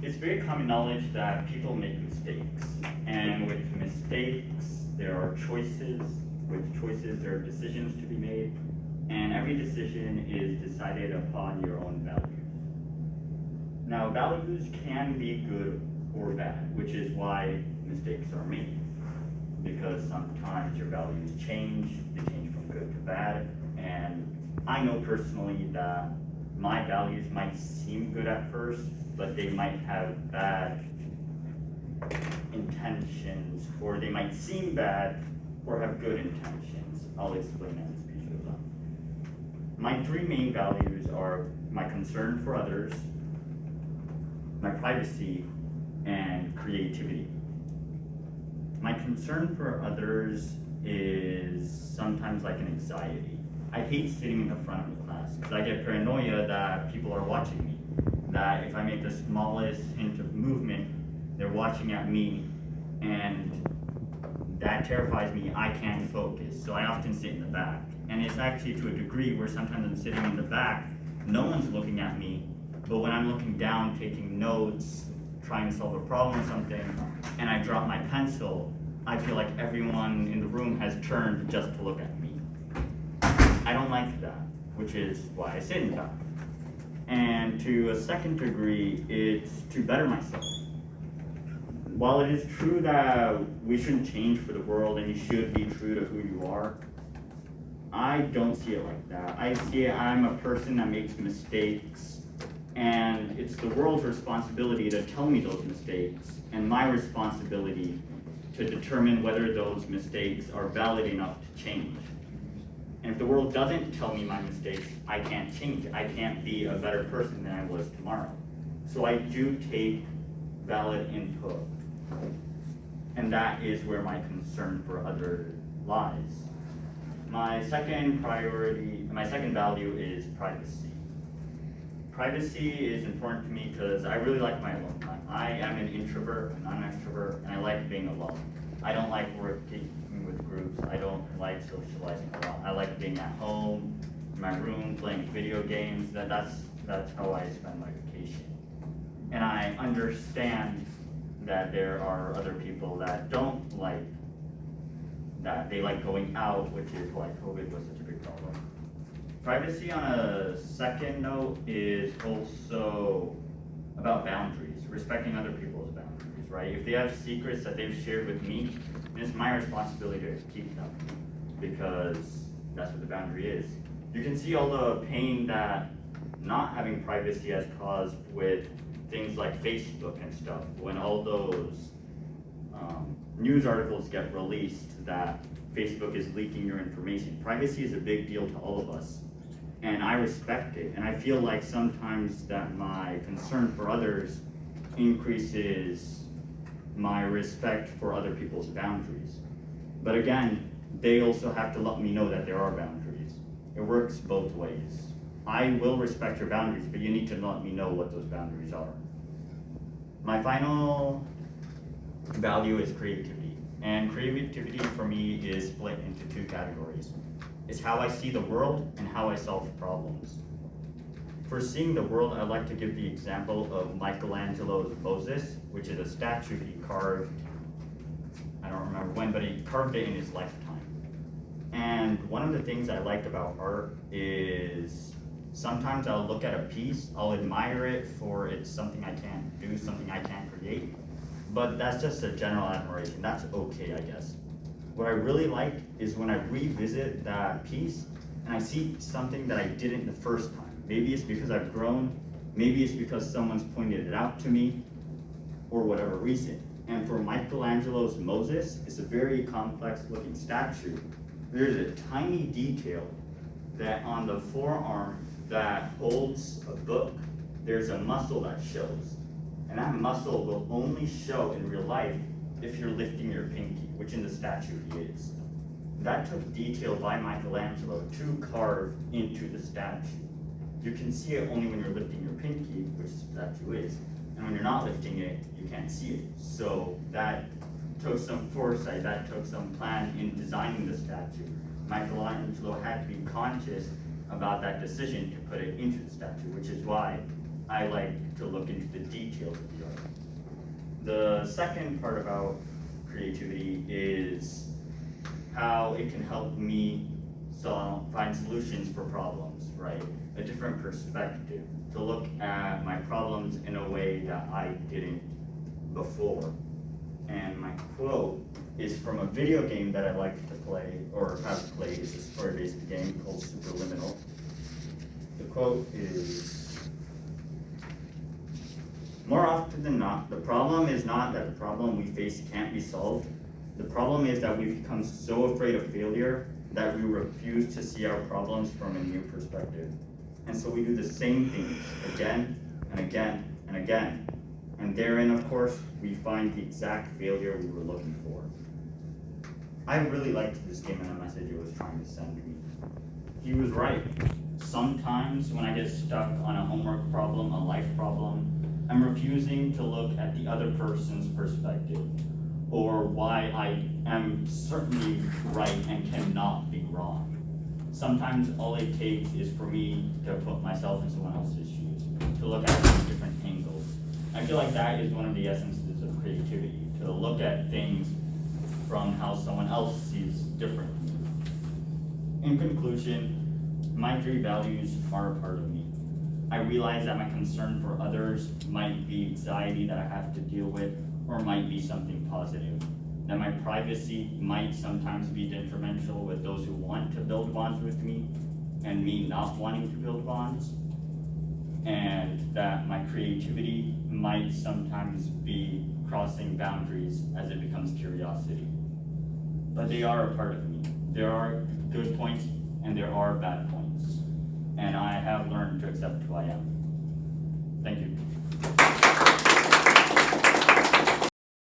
It's very common knowledge that people make mistakes, and with mistakes, there are choices. With choices, there are decisions to be made, and every decision is decided upon your own values. Now, values can be good or bad, which is why mistakes are made, because sometimes your values change, they change from good to bad, and I know personally that my values might seem good at first, but they might have bad intentions, or they might seem bad or have good intentions. I'll explain as this speech goes on. My three main values are my concern for others, my privacy, and creativity. My concern for others is sometimes like an anxiety. I hate sitting in the front of the class because I get paranoia that people are watching me. That if I make the smallest hint of movement, they're watching at me, and that terrifies me. I can't focus, so I often sit in the back. And it's actually to a degree where sometimes I'm sitting in the back, no one's looking at me, but when I'm looking down, taking notes, trying to solve a problem or something, and I drop my pencil, I feel like everyone in the room has turned just to look at me. I don't like that, which is why I sit in the back. And to a second degree, it's to better myself. While it is true that we shouldn't change for the world and you should be true to who you are, I don't see it like that. I see it, I'm a person that makes mistakes, and it's the world's responsibility to tell me those mistakes, and my responsibility to determine whether those mistakes are valid enough to change. And if the world doesn't tell me my mistakes, I can't change it. I can't be a better person than I was tomorrow. So I do take valid input. And that is where my concern for others lies. My second value is privacy. Privacy is important to me because I really like my alone time. I am an introvert, and I'm an extrovert, and I like being alone. I don't like working with groups. I don't like socializing a lot. I like being at home, in my room, playing video games. That's how I spend my vacation. And I understand that there are other people that don't like that. They like going out, which is why COVID was such a big problem. Privacy, on a second note, is also about boundaries, respecting other people's boundaries, right? If they have secrets that they've shared with me, then it's my responsibility to keep them, because that's what the boundary is. You can see all the pain that not having privacy has caused with things like Facebook and stuff, when all those news articles get released that Facebook is leaking your information. Privacy is a big deal to all of us, and I respect it, and I feel like sometimes that my concern for others increases my respect for other people's boundaries. But again, they also have to let me know that there are boundaries. It works both ways. I will respect your boundaries, but you need to let me know what those boundaries are. My final value is creativity. And creativity for me is split into two categories. It's how I see the world and how I solve problems. For seeing the world, I like to give the example of Michelangelo's Moses, which is a statue he carved, I don't remember when, but he carved it in his lifetime. And one of the things I like about art is sometimes I'll look at a piece, I'll admire it for it's something I can't do, something I can't create, but that's just a general admiration. That's okay, I guess. What I really like is when I revisit that piece and I see something that I didn't the first time. Maybe it's because I've grown, maybe it's because someone's pointed it out to me, or whatever reason. And for Michelangelo's Moses, it's a very complex looking statue. There's a tiny detail that on the forearm that holds a book, there's a muscle that shows. And that muscle will only show in real life if you're lifting your pinky, which in the statue he is. That took detail by Michelangelo to carve into the statue. You can see it only when you're lifting your pinky, which the statue is, and when you're not lifting it, you can't see it. So that took some foresight, that took some plan in designing the statue. Michelangelo had to be conscious about that decision to put it into the statue, which is why I like to look into the details of the art. The second part about creativity is how it can help me find solutions for problems, right? A different perspective, to look at my problems in a way that I didn't before. And my quote is from a video game that I like to play, or have played. It's a story-based game called Superliminal. The quote is, "More often than not, the problem is not that the problem we face can't be solved. The problem is that we've become so afraid of failure that we refuse to see our problems from a new perspective. And so we do the same things again and again and again. And therein, of course, we find the exact failure we were looking for." I really liked this game and the message it was trying to send me. He was right. Sometimes when I get stuck on a homework problem, a life problem, I'm refusing to look at the other person's perspective, or why I am certainly right and cannot be wrong. Sometimes all it takes is for me to put myself in someone else's shoes, to look at it from different angles. I feel like that is one of the essences of creativity, to look at things from how someone else sees differently. In conclusion, my 3 values are a part of me. I realize that my concern for others might be anxiety that I have to deal with, or might be something positive. That my privacy might sometimes be detrimental with those who want to build bonds with me, and me not wanting to build bonds. And that my creativity might sometimes be crossing boundaries as it becomes curiosity. But they are a part of me. There are good points and there are bad points. And I have learned to accept who I am. Thank you.